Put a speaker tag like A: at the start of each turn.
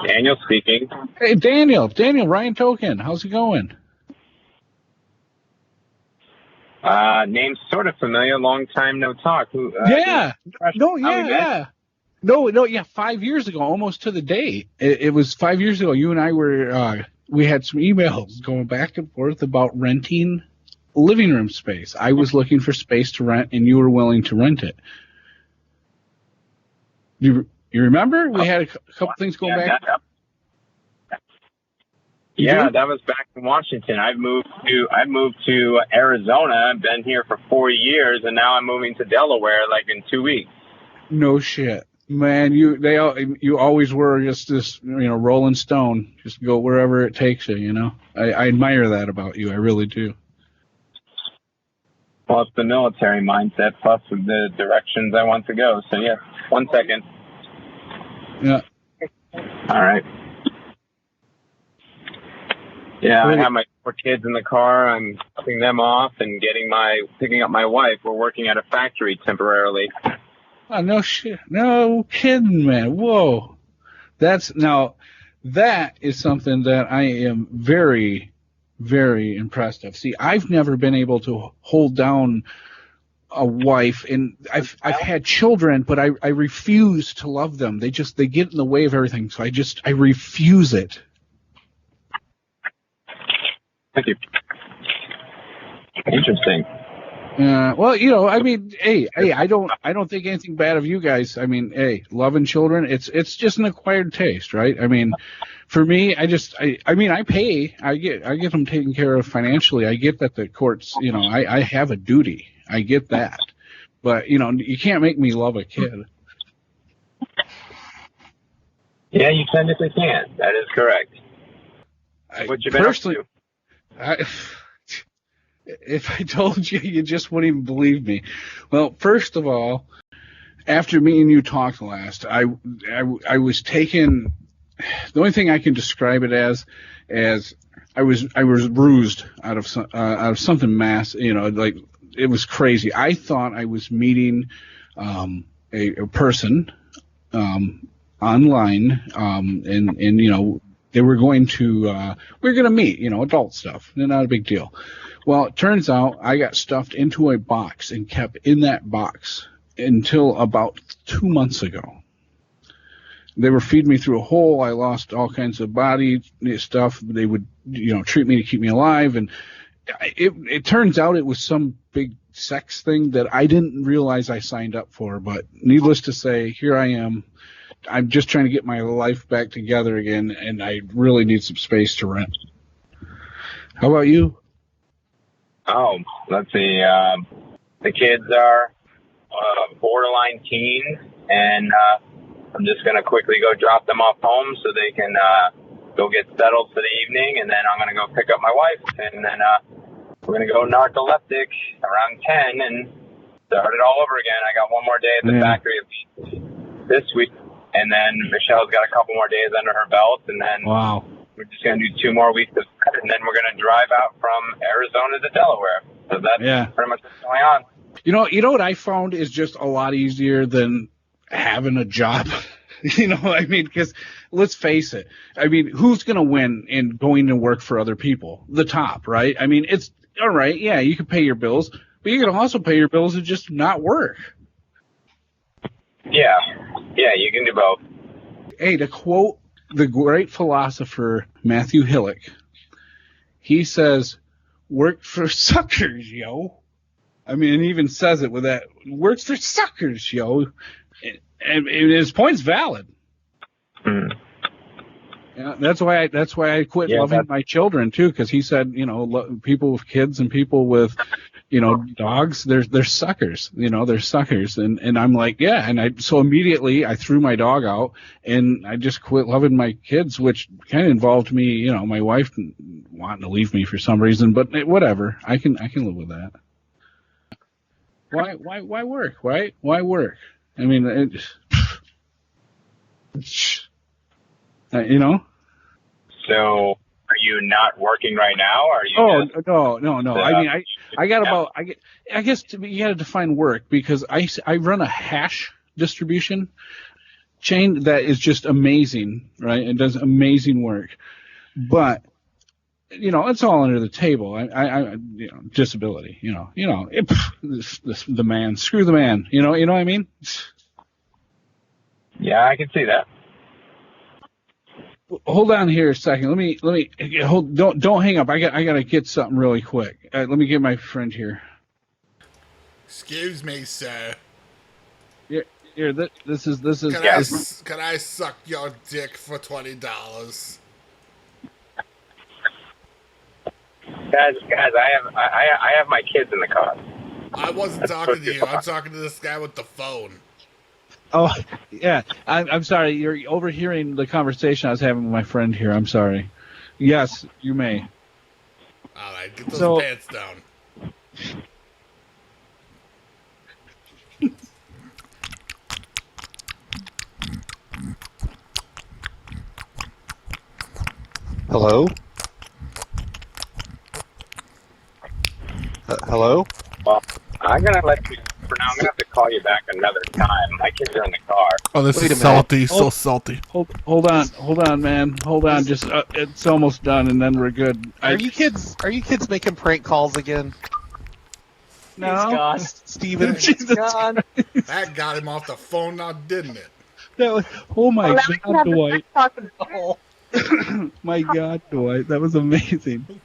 A: Daniel speaking.
B: Hey, Daniel, Ryan Token, how's it going?
A: Name's sort of familiar. Long time no talk.
B: Yeah. 5 years ago, almost to the day. It was 5 years ago. You and I we had some emails going back and forth about renting living room space. I was looking for space to rent, and you were willing to rent it. You remember? We had a couple things going back.
A: Yeah, that was back in Washington. I've moved to Arizona. I've been here for 4 years, and now I'm moving to Delaware like in 2 weeks.
B: No shit, man. You always were just this, rolling stone. Just go wherever it takes you. I admire that about you. I really do.
A: Well, it's the military mindset plus the directions I want to go. So yeah, 1 second.
B: Yeah.
A: All right. Yeah, I have my 4 kids in the car. I'm dropping them off and picking up my wife. We're working at a factory temporarily.
B: Oh, no shit. No kidding, man. Whoa. That is something that I am very, very impressed of. See, I've never been able to hold down a wife, and I've had children, but I refuse to love them. They get in the way of everything. So I refuse it.
A: Thank you. Interesting.
B: Well, hey, I don't think anything bad of you guys. I mean, hey, loving children, it's just an acquired taste, right? I mean, for me, I pay, I get them taken care of financially. I get that the courts, I have a duty. I get that, but you can't make me love a kid.
A: Yeah, you technically can. That is correct. What you been up to?
B: If I told you, you just wouldn't even believe me. Well, first of all, after me and you talked last, I was taken. The only thing I can describe it as I was bruised out of something mass. Like it was crazy. I thought I was meeting a person online, and they were going to meet, adult stuff. Not a big deal. Well, it turns out I got stuffed into a box and kept in that box until about 2 months ago. They were feeding me through a hole. I lost all kinds of body stuff. They would, treat me to keep me alive. And it turns out it was some big sex thing that I didn't realize I signed up for. But needless to say, here I am. I'm just trying to get my life back together again, and I really need some space to rent. How about you?
A: Oh, let's see. The kids are borderline teens, and I'm just going to quickly go drop them off home so they can go get settled for the evening, and then I'm going to go pick up my wife, and then we're going to go narcoleptic around 10 and start it all over again. I got one more day at the factory this week, and then Michelle's got a couple more days under her belt, and then we're just going to do 2 more weeks of that, and then we're going to drive out from Arizona to Delaware. So that's pretty much what's going on.
B: You know what I found is just a lot easier than having a job. Because let's face it. I mean, who's going to win in going to work for other people? The top, right? I mean, it's all right. Yeah, you can pay your bills, but you can also pay your bills and just not work.
A: Yeah, you can do both.
B: Hey, to quote the great philosopher Matthew Hillick, he says, "Work for suckers, yo." I mean, he even says it with that, "Works for suckers, yo." And his point's valid. Yeah, that's why I quit loving my children too, because he said, people with kids and people with, dogs, they're suckers. They're suckers, and I'm like, yeah, and so immediately I threw my dog out, and I just quit loving my kids, which kind of involved me, my wife wanting to leave me for some reason, but whatever, I can live with that. Why work? Right? Why work? I mean,
A: So, are you not working right now? Or are you
B: no. I mean, I got about. I guess you got to define work, because I run a hash distribution. chain that is just amazing, right? It does amazing work, but it's all under the table. I disability. The man. Screw the man. You know what I mean?
A: Yeah, I can see that.
B: Hold on here a second. Let me hold. Don't hang up. I gotta get something really quick. Let me get my friend here.
C: Excuse me, sir.
B: Here. This is.
C: Can I suck your dick for $20?
A: Guys, I have my kids in the car.
C: I wasn't talking to you. I'm talking to this guy with the phone.
B: Oh, yeah. I'm sorry. You're overhearing the conversation I was having with my friend here. I'm sorry. Yes, you may.
C: All right, get those pants down.
D: Hello? Hello?
A: Well, I'm gonna let you. For now, I'm gonna have to call you back another time. My kids are in the car.
C: Oh, this
D: Wait
C: is
D: a minute.
C: salty. So salty.
B: Hold on, man. Hold on. Just it's almost done, and then we're good.
D: Are you kids making prank calls again?
B: No.
D: Steven,
B: God.
C: That got him off the phone now, didn't it?
B: Oh my
E: Well, now we
B: God,
E: have to
B: Dwight.
E: start talking.
B: My God, Dwight. That was amazing.